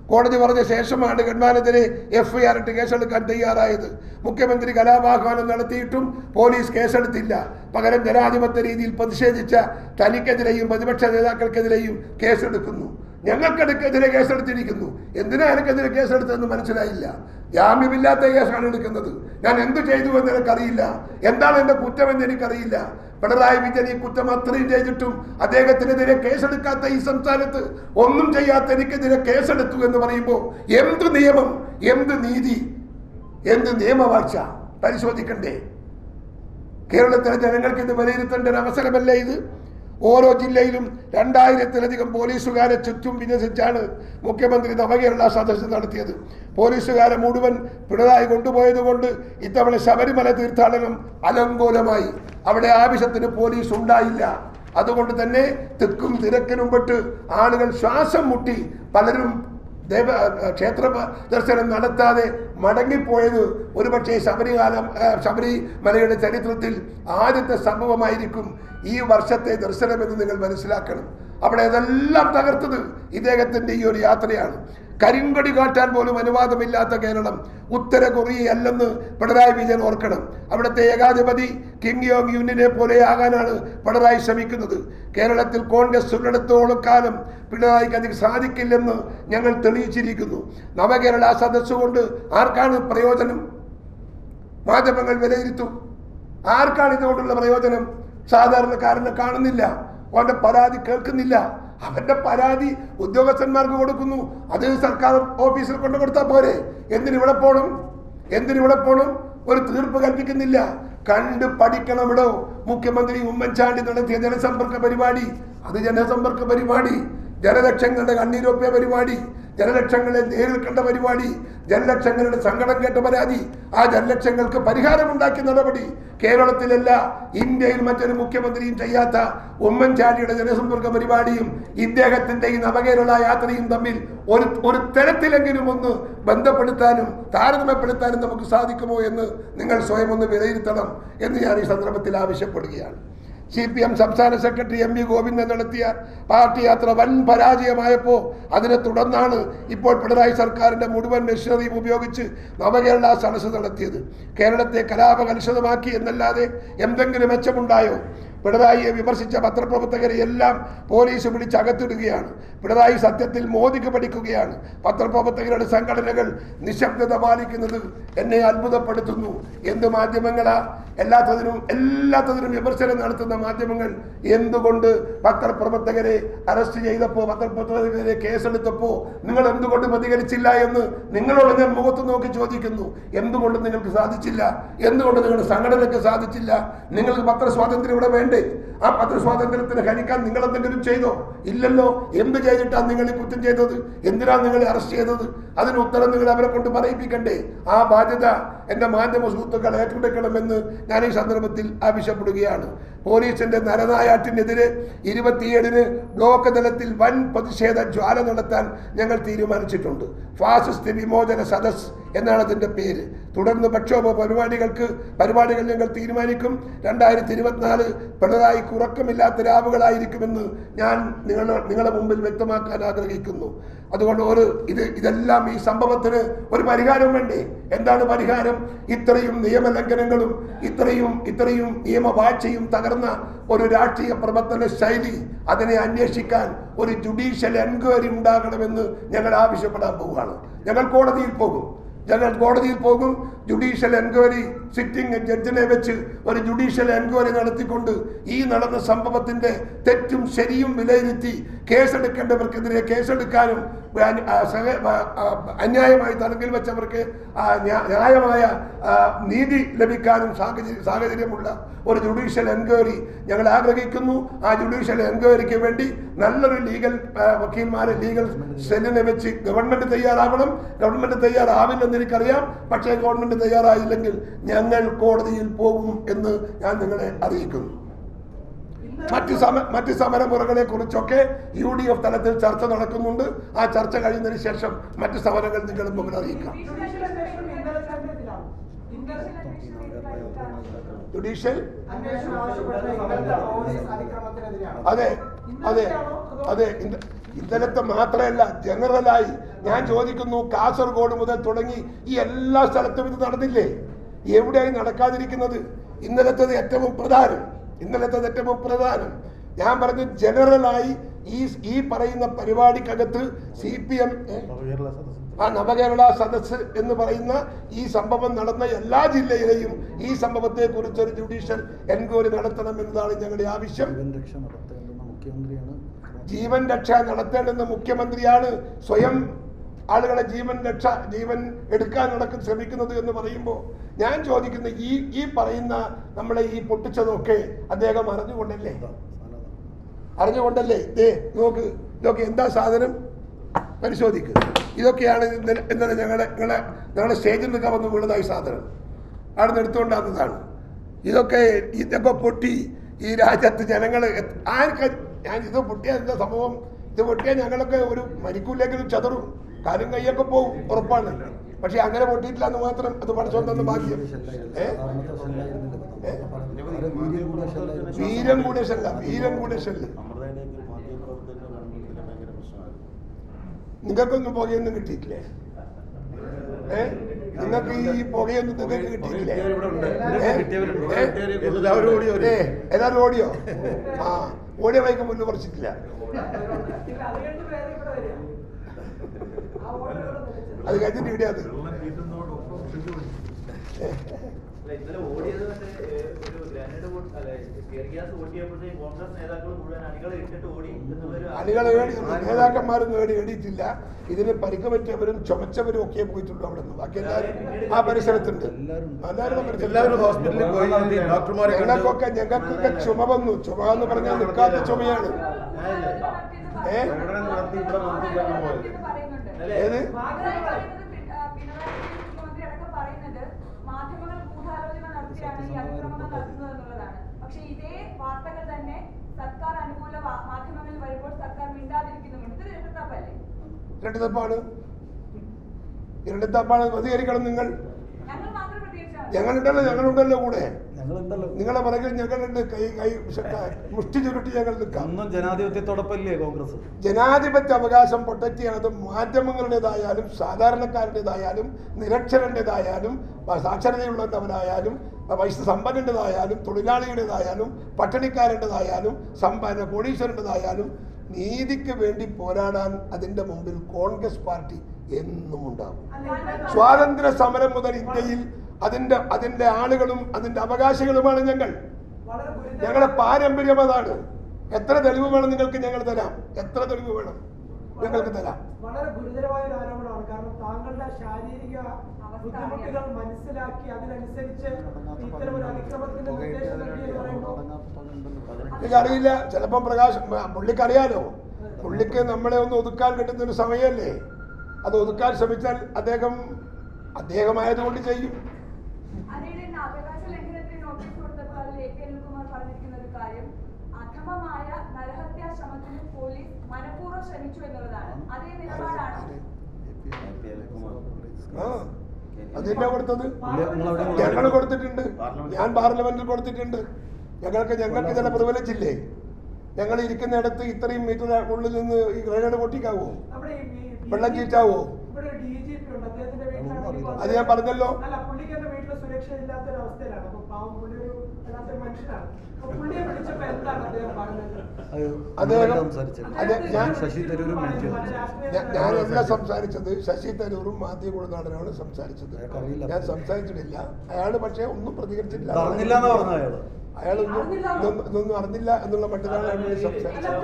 കോടതി പറഞ്ഞ ശേഷമാണ് ഗവൺമെന്റിനെതിരെ FIR ഇട്ട് കേസെടുക്കാൻ തയ്യാറായത്. മുഖ്യമന്ത്രി കലാപാഹ്വാനം നടത്തിയിട്ടും പോലീസ് കേസെടുത്തില്ല. പകരം ജനാധിപത്യ രീതിയിൽ പ്രതിഷേധിച്ച തനിക്കെതിരെയും പ്രതിപക്ഷ നേതാക്കൾക്കെതിരെയും കേസെടുക്കുന്നു. ഞങ്ങൾക്കെതിരെ കേസെടുത്തിരിക്കുന്നു. എന്തിനാ എനിക്കെതിരെ കേസെടുത്തതെന്ന് മനസ്സിലായില്ല. ജാമ്യമില്ലാത്ത കേസാണ് എടുക്കുന്നത്. ഞാൻ എന്തു ചെയ്തു എന്ന് എനിക്കറിയില്ല. എന്താണ് എൻ്റെ കുറ്റമെന്ന് എനിക്കറിയില്ല. പിണറായി വിജയൻ ഈ കുറ്റം അത്രയും ചെയ്തിട്ടും അദ്ദേഹത്തിനെതിരെ കേസെടുക്കാത്ത ഈ സംസ്ഥാനത്ത് ഒന്നും ചെയ്യാത്ത എനിക്കെതിരെ കേസെടുത്തു എന്ന് പറയുമ്പോൾ എന്ത് നിയമം, എന്ത് നീതി, എന്ത് നിയമവാഴ്ച പരിശോധിക്കണ്ടേ? കേരളത്തിലെ ജനങ്ങൾക്ക് ഇത് വിലയിരുത്തേണ്ട ഒരു അവസരമല്ലേ ഇത്? ഓരോ ജില്ലയിലും 2000-ലധികം പോലീസുകാരെ ചുറ്റും വിന്യസിച്ചാണ് മുഖ്യമന്ത്രി നവകേരള സദസ്സ് നടത്തിയത്. പോലീസുകാരെ മുഴുവൻ പിണറായി കൊണ്ടുപോയത് കൊണ്ട് ഇത്തവണ ശബരിമല തീർത്ഥാടനം അലങ്കോലമായി. അവിടെ ആവശ്യത്തിന് പോലീസ് ഉണ്ടായില്ല. അതുകൊണ്ട് തന്നെ തിക്കും തിരക്കിനും പെട്ട് ആളുകൾ ശ്വാസം മുട്ടി പലരും ക്ഷേത്ര ദർശനം നടത്താതെ മടങ്ങിപ്പോയത് ഒരുപക്ഷെ ശബരിമലയുടെ ചരിത്രത്തിൽ ആദ്യത്തെ സംഭവമായിരിക്കും ഈ വർഷത്തെ ദർശനമെന്ന് നിങ്ങൾ മനസ്സിലാക്കണം. അവിടെ ഇതെല്ലാം തകർത്തത് ഇദ്ദേഹത്തിന്റെ ഈ ഒരു യാത്രയാണ്. കരിങ്കൊടി കാട്ടാൻ പോലും അനുവാദമില്ലാത്ത കേരളം ഉത്തര കൊറിയയല്ലെന്ന് പിണറായി വിജയൻ ഓർക്കണം. അവിടുത്തെ ഏകാധിപതി കിം യോങ് യുന്നിനെ പോലെ ആകാനാണ് പിണറായി ശ്രമിക്കുന്നത്. കേരളത്തിൽ കോൺഗ്രസ് ഉള്ളിടത്തോളം കാലം പിണറായിക്ക് അതിന് സാധിക്കില്ലെന്ന് ഞങ്ങൾ തെളിയിച്ചിരിക്കുന്നു. നവകേരള സദസ്സ് കൊണ്ട് ആർക്കാണ് പ്രയോജനം? മാധ്യമങ്ങൾ വിലയിരുത്തും. ആർക്കാണ് ഇതുകൊണ്ടുള്ള പ്രയോജനം? സാധാരണക്കാരനെ കാണുന്നില്ല, അവന്റെ പരാതി കേൾക്കുന്നില്ല. അവന്റെ പരാതി ഉദ്യോഗസ്ഥന്മാർക്ക് കൊടുക്കുന്നു, അത് സർക്കാർ ഓഫീസിൽ കൊണ്ടു കൊടുത്താൽ പോരെ. എന്തിനിവിടെ പോകണം? എന്തിനിവിടെ പോകണം? ഒരു തീർപ്പ് കൽപ്പിക്കുന്നില്ല. കണ്ട് പഠിക്കണമിടോ. മുഖ്യമന്ത്രി ഉമ്മൻചാണ്ടി നടത്തിയ ജനസമ്പർക്ക പരിപാടി, അത് ജനസമ്പർക്ക പരിപാടി, ജനലക്ഷങ്ങളുടെ കണ്ണീരൊപ്പിയ പരിപാടി, ജനലക്ഷങ്ങളെ നേരിൽ കണ്ട പരിപാടി, ജനലക്ഷങ്ങളുടെ സങ്കടം കേട്ട പരാതി, ആ ജനലക്ഷങ്ങൾക്ക് പരിഹാരമുണ്ടാക്കിയ നടപടി കേരളത്തിലല്ല ഇന്ത്യയിൽ മറ്റൊരു മുഖ്യമന്ത്രിയും ചെയ്യാത്ത ഉമ്മൻചാണ്ടിയുടെ ജനസമ്പർക്ക പരിപാടിയും ഇദ്ദേഹത്തിന്റെ ഈ നവകേരള യാത്രയും തമ്മിൽ ഒരു തരത്തിലെങ്കിലും ഒന്ന് ബന്ധപ്പെടുത്താനും താരതമ്യപ്പെടുത്താനും നമുക്ക് സാധിക്കുമോ എന്ന് നിങ്ങൾ സ്വയം ഒന്ന് വിലയിരുത്തണം എന്ന് ഞാൻ ഈ സന്ദർഭത്തിൽ ആവശ്യപ്പെടുകയാണ്. CPM സംസ്ഥാന സെക്രട്ടറി MV ഗോവിന്ദൻ നടത്തിയ പാർട്ടി യാത്ര വൻ പരാജയമായപ്പോൾ അതിനെ തുടർന്നാണ് ഇപ്പോൾ പിണറായി സർക്കാരിൻ്റെ മുഴുവൻ മെഷീനറിയും ഉപയോഗിച്ച് നവകേരള സദസ്സ് നടത്തിയത്. കേരളത്തെ കലാപകലുഷിതമാക്കി എന്നല്ലാതെ എന്തെങ്കിലും മെച്ചമുണ്ടായോ? പിണറായിയെ വിമർശിച്ച പത്രപ്രവർത്തകരെ എല്ലാം പോലീസ് പിടിച്ച് അകത്തിടുകയാണ്. പിണറായി സത്യത്തിൽ മോദിക്ക് പഠിക്കുകയാണ്. പത്രപ്രവർത്തകരുടെ സംഘടനകൾ നിശബ്ദത പാലിക്കുന്നത് എന്നെ അത്ഭുതപ്പെടുത്തുന്നു. എന്ത് മാധ്യമങ്ങളാ? എല്ലാത്തതിനും വിമർശനം നടത്തുന്ന മാധ്യമങ്ങൾ എന്തുകൊണ്ട് പത്രപ്രവർത്തകരെ അറസ്റ്റ് ചെയ്തപ്പോൾ, പത്രപ്രവർത്തകരെ കേസെടുത്തപ്പോൾ നിങ്ങൾ എന്തുകൊണ്ട് പ്രതികരിച്ചില്ല എന്ന് നിങ്ങളോട് ഞാൻ മുഖത്ത് നോക്കി ചോദിക്കുന്നു. എന്തുകൊണ്ട് നിങ്ങൾക്ക് സാധിച്ചില്ല? എന്തുകൊണ്ട് നിങ്ങളുടെ സംഘടനയ്ക്ക് സാധിച്ചില്ല? നിങ്ങൾക്ക് പത്രസ്വാതന്ത്ര്യം ഇവിടെ വേണ്ടേ? ആ പത്രസ്വാതന്ത്ര്യത്തിന് ഹനിക്കാൻ നിങ്ങൾ എന്തെങ്കിലും ചെയ്തോ? ഇല്ലല്ലോ. എന്ത് ചെയ്തിട്ടാണ് നിങ്ങൾ ഈ കുറ്റം ചെയ്തത്? എന്തിനാണ് നിങ്ങളെ അറസ്റ്റ് ചെയ്തത്? അതിന് ഉത്തരം നിങ്ങൾ അവരെ കൊണ്ട് പറയിപ്പിക്കണ്ടേ? ആ ബാധ്യത എൻ്റെ മാധ്യമ സുഹൃത്തുക്കൾ ഏറ്റെടുക്കണമെന്ന് ഞാൻ ഈ സന്ദർഭത്തിൽ ആവശ്യപ്പെടുകയാണ്. പോലീസിന്റെ നരനായാട്ടിനെതിരെ 27-ന് ബ്ലോക്ക് തലത്തിൽ വൻ പ്രതിഷേധ ജ്വാല നടത്താൻ ഞങ്ങൾ തീരുമാനിച്ചിട്ടുണ്ട്. ഫാസിസ്റ്റ് വിമോചന സദസ് എന്നാണ് അതിൻ്റെ പേര്. തുടർന്ന് പ്രക്ഷോഭ പരിപാടികൾ ഞങ്ങൾ തീരുമാനിക്കും. 2024 പിണറായിക്ക് ഉറക്കമില്ലാത്ത രാവുകളായിരിക്കുമെന്ന് ഞാൻ നിങ്ങളുടെ മുമ്പിൽ വ്യക്തമാക്കാൻ ആഗ്രഹിക്കുന്നു. അതുകൊണ്ട് ഇതെല്ലാം ഈ സംഭവത്തിന് ഒരു പരിഹാരം വേണ്ടേ? എന്താണ് പരിഹാരം? ഇത്രയും നിയമലംഘനങ്ങളും ഇത്രയും നിയമവാഴ്ചയും തകർന്ന ഒരു രാഷ്ട്രീയ പ്രവർത്തന ശൈലി, അതിനെ അന്വേഷിക്കാൻ ഒരു ജുഡീഷ്യൽ എൻക്വയറി ഉണ്ടാകണമെന്ന് ഞങ്ങൾ ആവശ്യപ്പെടാൻ പോവുകയാണ്. ഞങ്ങൾ കോടതിയിൽ പോകും. ജുഡീഷ്യൽ എൻക്വയറി സിറ്റിംഗ് ജഡ്ജിനെ വെച്ച് ഒരു ജുഡീഷ്യൽ എൻക്വയറി നടത്തിക്കൊണ്ട് ഈ നടന്ന സംഭവത്തിന്റെ തെറ്റും ശരിയും വിലയിരുത്തി കേസെടുക്കേണ്ടവർക്കെതിരെ കേസെടുക്കാനും അന്യായമായി തടങ്കിൽ വെച്ചവർക്ക് ന്യായമായ നീതി ലഭിക്കാനും സാഹചര്യമുള്ള ഒരു ജുഡീഷ്യൽ എൻക്വയറി ഞങ്ങൾ ആഗ്രഹിക്കുന്നു. ആ ജുഡീഷ്യൽ എൻക്വയറിക്ക് വേണ്ടി നല്ലൊരു ലീഗൽ സെല്ലിനെ വെച്ച് ഗവൺമെന്റ് തയ്യാറാവണം. ഗവൺമെന്റ് തയ്യാറാവില്ലെന്ന് എനിക്കറിയാം. പക്ഷേ ഗവൺമെന്റ് തയ്യാറായില്ലെങ്കിൽ ഞങ്ങൾ കോടതിയിൽ പോകും എന്ന് ഞാൻ നിങ്ങളെ അറിയിക്കുന്നു. മറ്റ് സമരമുറകളെ കുറിച്ചൊക്കെ UDF തലത്തിൽ ചർച്ച നടക്കുന്നുണ്ട്. ആ ചർച്ച കഴിയുന്നതിന് ശേഷം മറ്റ് സമരങ്ങൾ നിങ്ങൾ മുമ്പിൽ അറിയിക്കാം. ജുഡീഷ്യൽ അതെ ഇന്നലത്തെ മാത്രമല്ല, ജനറലായി ഞാൻ ചോദിക്കുന്നു, കാസർഗോഡ് മുതൽ തുടങ്ങി ഈ എല്ലാ സ്ഥലത്തും ഇത് നടന്നില്ലേ? എവിടെയായി നടക്കാതിരിക്കുന്നത്? ഇന്നലത്തത് ഏറ്റവും പ്രധാനം. ഞാൻ പറഞ്ഞു, ജനറലായി ഈ പറയുന്ന പരിപാടിക്കകത്ത് CPM നവകേരള സദസ് എന്ന് പറയുന്ന ഈ സംഭവം നടന്ന എല്ലാ ജില്ലയിലെയും ഈ സംഭവത്തെ കുറിച്ച് ഒരു ജുഡീഷ്യൽ എൻക്വയറി നടത്തണം എന്നതാണ് ഞങ്ങളുടെ ആവശ്യം. ജീവൻ രക്ഷ നടത്തേണ്ടുന്ന മുഖ്യമന്ത്രിയാണ് സ്വയം ആളുകളെ ജീവൻ എടുക്കാൻ ശ്രമിക്കുന്നത് എന്ന് പറയുമ്പോൾ ഞാൻ ചോദിക്കുന്ന ഈ പറയുന്ന നമ്മളെ ഈ പൊട്ടിച്ചതൊക്കെ അദ്ദേഹം അറിഞ്ഞുകൊണ്ടല്ലേ? നോക്ക് എന്താ സാധനം പരിശോധിക്കുക. ഇതൊക്കെയാണ് ഇന്നലെ ഞങ്ങളെ സ്റ്റേജിൽ നിൽക്കാൻ വന്ന് വീണതായി സാധനം അവിടെ നിന്ന് എടുത്തുകൊണ്ടാകുന്നതാണ്. ഇതൊക്കെ പൊട്ടി ഈ രാജ്യത്ത് ജനങ്ങൾ ഞാൻ ഇത് പൊട്ടിയ എന്താ സംഭവം? ഇത് പൊട്ടിയാൽ ഞങ്ങളൊക്കെ ഒരു മരിക്കൂലെങ്കിലും ചതറും, കാലും കൈയൊക്കെ പോവും, ഉറപ്പാണ്. പക്ഷെ അങ്ങനെ പൊട്ടിയിട്ടില്ല എന്ന് മാത്രം. അത് പഠിച്ചോണ്ട് തന്ന ഭാഗ്യം. വീരം കൂടെ ശല്ല നിങ്ങൾക്കൊന്നും പുകയൊന്നും കിട്ടിയിട്ടില്ലേ? നിങ്ങൾക്ക് ഈ പുകയൊന്നും നിങ്ങൾക്ക് കിട്ടിയിട്ടില്ലേ? എല്ലാവരും ഓടിയോ? ആ, ഓടിയ വൈക്ക് മുന്നിൽ പറിച്ചിട്ടില്ല. അത് കഴിഞ്ഞിട്ട് ഇവിടെ അത് അണികൾ നേതാക്കന്മാരും നേടിയിട്ടില്ല. ഇതിന് പരിക്ക് പറ്റിയവരും ചുമച്ചവരും ഒക്കെ പോയിട്ടുള്ളൂ അവിടെ നിന്ന്. ബാക്കി എല്ലാവരും ആ പരിസരത്തുണ്ട്. ഞങ്ങൾക്കൊക്കെ ചുമ വന്നു. ചുമ എന്ന് പറഞ്ഞാൽ നിൽക്കാത്ത ചുമയാണ്. ഏത് പക്ഷേ ഇതേ വാർത്തകൾ തന്നെ സർക്കാർ അനുകൂല മാധ്യമങ്ങളിൽ വരുമ്പോൾ സർക്കാർ മിണ്ടാതിരിക്കുന്നുണ്ട്. ഇത് ഇരട്ടത്താപ്പല്ലേ? ഇരട്ടത്താപ്പാണ്, ഇരട്ടത്താപ്പാണ്. പ്രതികരിക്കണം നിങ്ങൾ. ഞങ്ങളുണ്ടല്ലോ കൂടെ. നിങ്ങളെ പറയുക ഞങ്ങളുണ്ട്. കൈ മുഷ്ടി ചുരുട്ടി ഞങ്ങൾ നിൽക്കാം. ജനാധിപത്യത്തോടൊപ്പമല്ലേ കോൺഗ്രസ്? ജനാധിപത്യ അവകാശം പ്രൊട്ടക്ട് ചെയ്യണത് മാധ്യമങ്ങളുടേതായാലും സാധാരണക്കാരുടേതായാലും നിരക്ഷരൻ്റെതായാലും സാക്ഷരതയുള്ളവരായാലും പൈസ സമ്പന്നൻ്റെതായാലും തൊഴിലാളിയുടേതായാലും പട്ടിണിക്കാരൻ്റെതായാലും സമ്പന്ന കോടീശ്വരൻ്റെതായാലും നീതിക്ക് വേണ്ടി പോരാടാൻ അതിൻ്റെ മുമ്പിൽ കോൺഗ്രസ് പാർട്ടി എന്നും ഉണ്ടാകും. സ്വാതന്ത്ര്യ സമരം മുതൽ ഇന്ത്യയിൽ അതിന്റെ ആളുകളും അതിന്റെ അവകാശികളുമാണ് ഞങ്ങൾ. ഞങ്ങളുടെ പാരമ്പര്യം അതാണ്. എത്ര തെളിവ് വേണം നിങ്ങൾക്ക്? ഞങ്ങൾ തരാം. എത്ര തെളിവ് വേണം നിങ്ങൾക്ക് തരാം. വളരെ ഗുരുതരമായ ഒരു ആരോപണമാണ്. കാരണം താങ്കളുടെ ശാരീരിക ബുദ്ധിമുട്ടുകൾ മനസ്സിലാക്കി അതിനനുസരിച്ച് ഇത്തരം ഒരു അതിക്രമത്തിന്റെ നിർദ്ദേശം നൽകിയെന്ന് പറയുമ്പോൾ എനിക്കറിയില്ല. ചിലപ്പം പുള്ളിക്കറിയാലോ. പുള്ളിക്ക് നമ്മളെ ഒന്ന് ഒതുക്കാൻ കിട്ടുന്ന ഒരു സമയമല്ലേ. അത് ഒതുക്കാൻ ശ്രമിച്ചാൽ അദ്ദേഹമായതുകൊണ്ട് ചെയ്യും. അതിന്റെ കൊടുത്തത് ഞങ്ങൾ കൊടുത്തിട്ടുണ്ട്. ഞാൻ പാർലമെന്റിൽ കൊടുത്തിട്ടുണ്ട്. ഞങ്ങൾക്ക് ചില പ്രിവിലേജ് ഇല്ലേ? ഞങ്ങൾ ഇരിക്കുന്നിടത്ത് ഇത്രയും മീറ്റർ ഉള്ളിൽ നിന്ന് ഈ ഗ്രനേഡ് പൊട്ടിക്കാവോ? വെള്ളം ചീറ്റാവോ? അത് ഞാൻ പറഞ്ഞല്ലോ. ഞാനല്ല സംസാരിച്ചത്. ശശി തരൂരും മാത്യു കുഴൽനാടനാണ് സംസാരിച്ചത്. ഞാൻ സംസാരിച്ചിട്ടില്ല. അയാള് പക്ഷെ ഒന്നും പ്രതികരിച്ചിട്ടില്ല. അയാളൊന്നും അറിഞ്ഞില്ല എന്നുള്ള മട്ടിലാണ് അയാൾ സംസാരിച്ചത്.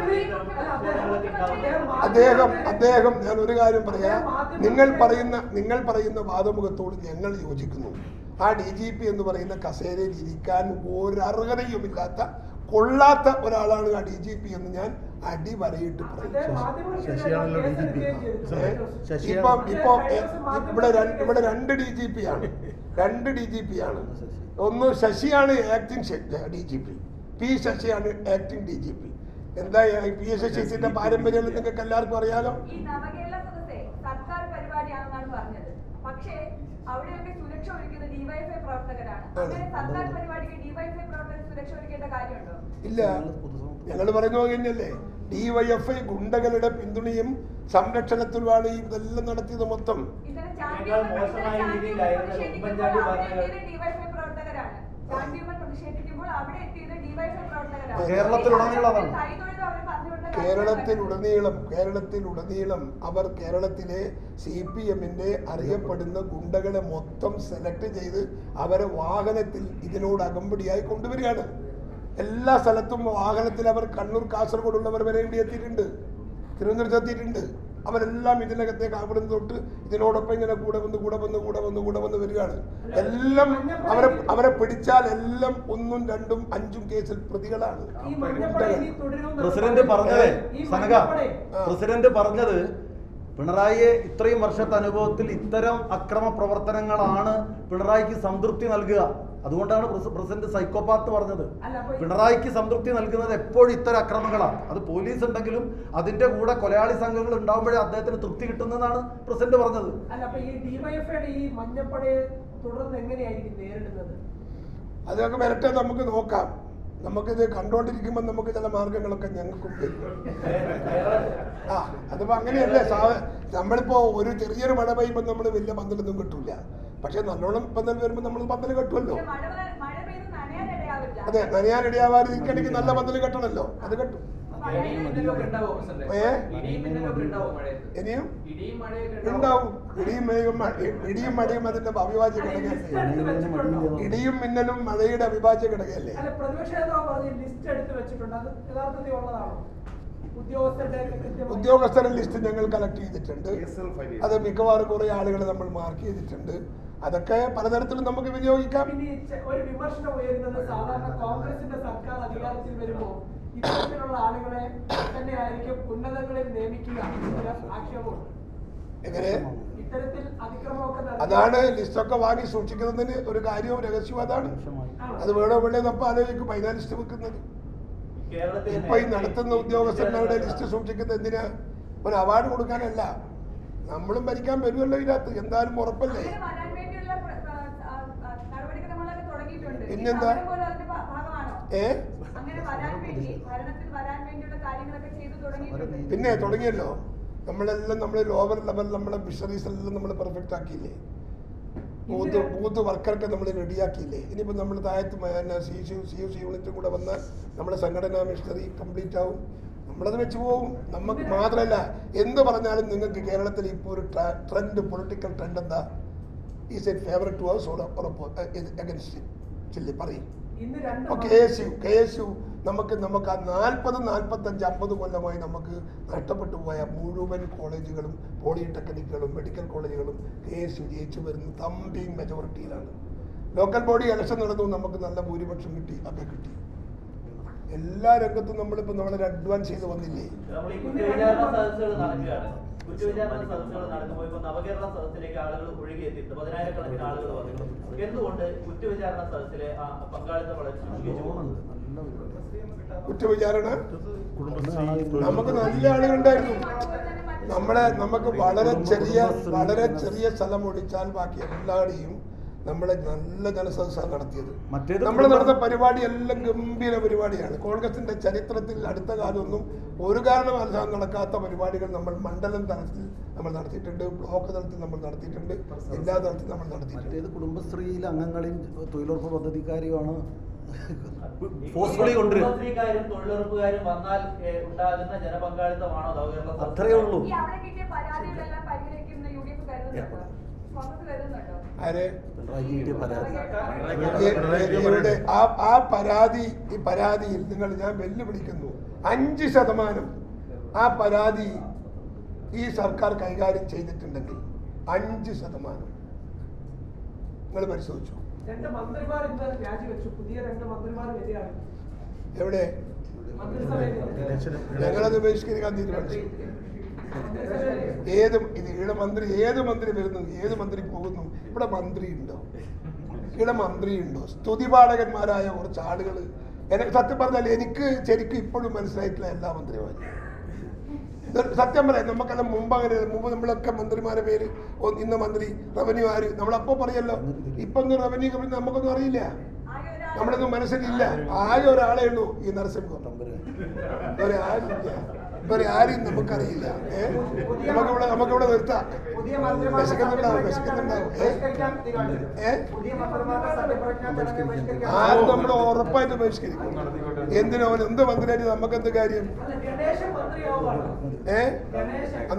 അദ്ദേഹം ഞാൻ ഒരു കാര്യം പറയാം. നിങ്ങൾ പറയുന്ന വാദമുഖത്തോട് ഞങ്ങൾ യോജിക്കുന്നു. ആ DGP എന്ന് പറയുന്ന കസേരയിൽ ഇരിക്കാൻ ഒരർഹതയുമില്ലാത്ത കൊള്ളാത്ത ഒരാളാണ് ആ DGP എന്ന് ഞാൻ അടിവരയിട്ട് പറയും. ഇപ്പൊ ഇവിടെ രണ്ട് DGP ആണ്. ഒന്ന് ശശിയാണ് ആക്ടിംഗ് DGP, P ശശിയാണ് ആക്ടിംഗ് DGP. എന്താ P ശശിന്റെ പാരമ്പര്യം നിങ്ങൾക്ക് എല്ലാവർക്കും അറിയാലോ. സർക്കാർ പരിപാടിയാണെന്നാണ് പറഞ്ഞത്. പക്ഷേ അവിടെയൊക്കെ സുരക്ഷ ഒരുക്കുന്ന ഡിവൈഎഫ്ഐ പ്രവർത്തകരാണ്. അങ്ങനെ സർക്കാർ പരിപാടിക്ക് ഡിവൈഎഫ്ഐ പ്രവർത്തകർ സുരക്ഷ ഒരുക്കേണ്ട കാര്യമുണ്ടോ? ഇല്ല. ഞങ്ങൾ പറയുന്നത് തന്നെയല്ലേ. ഡിവൈഎഫ്ഐ ഗുണ്ടകളുടെ പിന്തുണയും സംരക്ഷണത്തിലുമാണ് ഇതെല്ലാം നടത്തിയത് മൊത്തം. കേരളത്തിലുടനീളം അവർ കേരളത്തിലെ CPMന്റെ അറിയപ്പെടുന്ന ഗുണ്ടകളെ മൊത്തം സെലക്ട് ചെയ്ത് അവരെ വാഹനത്തിൽ ഇതിനോട് അകമ്പടിയായി കൊണ്ടുവരികയാണ്. എല്ലാ സ്ഥലത്തും വാഹനത്തിൽ അവർ കണ്ണൂർ കാസർഗോഡ് ഉള്ളവർ വരെ ഇവിടെ എത്തിയിട്ടുണ്ട്, തിരുവനന്തപുരത്ത് എത്തിയിട്ടുണ്ട്. അവരെല്ലാം ഇതിനകത്തേക്ക് അവിടെ തൊട്ട് ഇതിനോടൊപ്പം ഇങ്ങനെ കൂടെ വന്ന് വരികയാണ്. എല്ലാം അവരെ പിടിച്ചാൽ എല്ലാം 1, 2, 5 കേസിൽ പ്രതികളാണ്. പ്രസിഡന്റ് പറഞ്ഞത് പിണറായിയെ ഇത്രയും വർഷത്തെ അനുഭവത്തിൽ ഇത്തരം അക്രമ പ്രവർത്തനങ്ങളാണ് പിണറായിക്ക് സംതൃപ്തി നൽകുക. അതുകൊണ്ടാണ് പ്രസിഡന്റ് സൈക്കോപാത്ത് പറഞ്ഞത്. പിണറായിക്ക് സംതൃപ്തി നൽകുന്നത് എപ്പോഴും ഇത്തരം അക്രമങ്ങളാണ്. അത് പോലീസ് ഉണ്ടെങ്കിലും അതിന്റെ കൂടെ കൊലയാളി സംഘങ്ങൾ ഉണ്ടാകുമ്പോഴേ അദ്ദേഹത്തിന് തൃപ്തി കിട്ടുന്നതാണ് പ്രസിഡന്റ് പറഞ്ഞത്. അതൊക്കെ വരട്ടെ, നമുക്ക് നോക്കാം. നമുക്കിത് കണ്ടുകൊണ്ടിരിക്കുമ്പോൾ നമുക്ക് ചില മാർഗങ്ങളൊക്കെ ഞങ്ങൾക്കും വരും. അതിപ്പോ അങ്ങനെയല്ലേ നമ്മളിപ്പോ ഒരു ചെറിയൊരു മഴ പെയ്യുമ്പോൾ നമ്മൾ വലിയ പന്തലൊന്നും കിട്ടൂല. പക്ഷെ നല്ലോണം പന്തൽ വരുമ്പോൾ നമ്മൾ പന്തൽ കെട്ടുമല്ലോ. അതെ, നനയാനിടയാവാതിരിക്കണമെങ്കിൽ നല്ല പന്തൽ കെട്ടണല്ലോ, അത് കെട്ടും. ഇനിയും ഉണ്ടാവും. ഇടിയും മഴയും അതിന്റെ അവിഭാജ്യ ഘടകയല്ലേ. ഇടിയും മിന്നലും മഴയുടെ അവിഭാജ്യ ഘടകയല്ലേ. ഉദ്യോഗസ്ഥരുടെ ലിസ്റ്റ് ഞങ്ങൾ കളക്ട് ചെയ്തിട്ടുണ്ട്. അത് മിക്കവാറും കുറെ ആളുകൾ നമ്മൾ മാർക്ക് ചെയ്തിട്ടുണ്ട്. അതൊക്കെ പലതരത്തിലും നമുക്ക് വിനിയോഗിക്കാം. ഒരു വിമർശനം ഉയരുന്നത് സാധാരണ കോൺഗ്രസിന്റെ സർക്കാർ അധികാരത്തിൽ വരുമ്പോൾ ഇത്തരത്തിലുള്ള ആളുകളെ തന്നെയായിരിക്കും ഉന്നതങ്ങളിൽ നിയമിക്കുക എന്നുള്ള ആക്ഷേപമുണ്ട്. എങ്ങനെ? ഇത്തരത്തിൽ അതിക്രമമൊക്കെ അതാണ് ലിസ്റ്റൊക്കെ വാങ്ങി സൂക്ഷിക്കുന്നതിന് ഒരു കാര്യവും രഹസ്യവും അതാണ്. അത് വേണോ വേണ്ടേ നമ്മൾ ആലോചിക്കും. അതിനാ ലിസ്റ്റ് വെക്കുന്നത്. ഇപ്പൊ ഈ നടത്തുന്ന ഉദ്യോഗസ്ഥന്മാരുടെ ലിസ്റ്റ് സൂക്ഷിക്കുന്നത് എന്തിനാ? ഒരു അവാർഡ് കൊടുക്കാനല്ല. നമ്മളും ഭരിക്കാൻ വരുമല്ലോ ഇതിനകത്ത്, എന്തായാലും ഉറപ്പല്ലേ. പിന്നെന്താ? പിന്നെ തുടങ്ങിയല്ലോ. നമ്മളെല്ലാം നമ്മൾ ലോവർ ലെവൽ നമ്മളെ ഫിഷറീസ് എല്ലാം നമ്മൾ പെർഫെക്റ്റ് ആക്കിയില്ലേ. ബൂത്ത് വർക്കർക്ക് നമ്മൾ റെഡിയാക്കിയില്ലേ. ഇനിയിപ്പോൾ നമ്മൾ താഴത്ത് CUC യൂണിറ്റും കൂടെ വന്നാൽ നമ്മുടെ സംഘടനാ മിഷണറി കംപ്ലീറ്റ് ആവും. നമ്മളത് വെച്ച് പോവും. നമുക്ക് മാത്രമല്ല, എന്ത് പറഞ്ഞാലും നിങ്ങൾക്ക് കേരളത്തിൽ ഇപ്പോൾ ഒരു ട്രെൻഡ്, പൊളിറ്റിക്കൽ ട്രെൻഡ് എന്താ? Is it favourite to us or against it? ചില്ലി പറയും. KSU നമുക്ക് ആ 40, 45, 50 കൊല്ലമായി നമുക്ക് നഷ്ടപ്പെട്ടു പോയ മുഴുവൻ കോളേജുകളും പോളിടെക്നിക്കുകളും മെഡിക്കൽ കോളേജുകളും KSU ജയിച്ചു വരുന്ന തമ്പിങ് മെജോറിറ്റിയിലാണ്. ലോക്കൽ ബോഡി ഇലക്ഷൻ നടന്നു, നമുക്ക് നല്ല ഭൂരിപക്ഷം കിട്ടി, ഒക്കെ കിട്ടി. എല്ലാ രംഗത്തും നമ്മളിപ്പോൾ നമ്മളൊരു അഡ്വാൻസ് ചെയ്ത് വന്നില്ലേ. കുറ്റവിചാരണ സദസ്സുകൾ നടക്കുമ്പോൾ ഇപ്പൊ നവകേരള സദസ്സിലേക്ക് ആളുകൾ ഒഴുകിയെത്തിയിട്ട് 10,000-കണക്കിന് ആളുകൾ വന്നു. എന്തുകൊണ്ട് കുറ്റവിചാരണ സദസ്സിലെ പങ്കാളിത്തം വളരെ കുറ്റവിചാരണ നമുക്ക് നല്ല ആളുകളുണ്ടായിരുന്നു. നമുക്ക് വളരെ ചെറിയ സ്ഥലം ഒഴിച്ചാൽ ബാക്കി എല്ലാവരെയും നമ്മളെ നല്ല ജനസദസ്സാണ് നടത്തിയത്. നമ്മൾ നടന്ന പരിപാടി എല്ലാം ഗംഭീര പരിപാടിയാണ്. കോൺഗ്രസിന്റെ ചരിത്രത്തിൽ അടുത്ത കാലമൊന്നും ഒരു കാരണവശാലും നടക്കാത്ത പരിപാടികൾ നമ്മൾ മണ്ഡലം തലത്തിൽ നമ്മൾ നടത്തിയിട്ടുണ്ട്, ബ്ലോക്ക് തലത്തിൽ നമ്മൾ നടത്തിയിട്ടുണ്ട്, എല്ലാ തലത്തിലും നമ്മൾ നടത്തിയിട്ടുണ്ട്. കുടുംബശ്രീയിലെ അംഗങ്ങളെയും തൊഴിലുറപ്പ് പദ്ധതിക്കാരെയുമാണ് തൊഴിലുറപ്പുകാരും വന്നാൽ ഉണ്ടാകുന്ന ജനപങ്കാളിത്തമാണോ നവകേരള? അത്രയേ ഉള്ളൂ. ആ പരാതിയിൽ ഞാൻ വെല്ലുവിളിക്കുന്നു, 5% ആ പരാതി ഈ സർക്കാർ കൈകാര്യം ചെയ്തിട്ടുണ്ടെങ്കിൽ 5% നിങ്ങൾ പരിശോധിച്ചു. എവിടെ? ഞങ്ങളത് ബഹിഷ്കരിക്കാൻ തീരുമാനിച്ചു. ഏത് മന്ത്രി വരുന്നു, ഏത് മന്ത്രി പോകുന്നു? ഇവിടെ മന്ത്രി ഉണ്ടോ? സ്തുതിപാഠകന്മാരായ കുറച്ച് ആളുകൾ. എനിക്ക് സത്യം പറഞ്ഞാൽ എനിക്ക് ശരിക്കും ഇപ്പോഴും മനസ്സിലായിട്ടില്ല എല്ലാ മന്ത്രിമാരും. സത്യം പറയാം, നമുക്കെല്ലാം മുമ്പ് നമ്മളൊക്കെ മന്ത്രിമാരുടെ പേര് ഇന്ന മന്ത്രി, റവന്യൂ ആര്, നമ്മളപ്പോ പറയല്ലോ. ഇപ്പൊ റവന്യൂ നമുക്കൊന്നും അറിയില്ല, നമ്മളൊന്നും മനസ്സിലില്ല. ആകെ ഒരാളേ ഉള്ളൂ, ഈ നരസിംഹം. ആരെയും നമുക്കറിയില്ല. നമുക്കിവിടെ നിർത്താം. വിശക്കുന്നുണ്ടാവും. ആരും നമ്മൾ ഉറപ്പായിട്ട് ബഹിഷ്കരിക്കും. എന്ത് മന്ത്രിയായിട്ട് നമുക്കെന്ത് കാര്യം?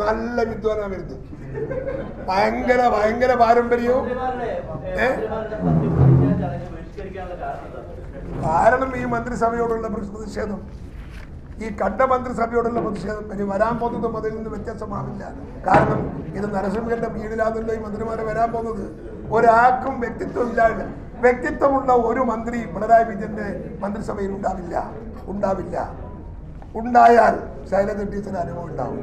നല്ല വിദ്വാനാ വരുന്നത്, ഭയങ്കര പാരമ്പര്യവും. കാരണം ഈ മന്ത്രിസഭയോടുള്ള പ്രതിഷേധം, ഈ കണ്ട മന്ത്രിസഭയോടുള്ള പ്രതിഷേധം ഇനി വരാൻ പോകുന്നതും അതിൽ നിന്ന് വ്യത്യസ്തമാവില്ല. കാരണം ഇത് നരസിംഹന്റെ കീഴിലാണല്ലോ ഈ മന്ത്രിമാരെ വരാൻ പോകുന്നത്. ഒരാൾക്കും വ്യക്തിത്വമുള്ള ഒരു മന്ത്രി പിണറായി വിജയന്റെ മന്ത്രിസഭയിൽ ഉണ്ടാവില്ല. ഉണ്ടായാൽ ശൈലജ ടീച്ചറിന് അനുഭവം ഉണ്ടാവും.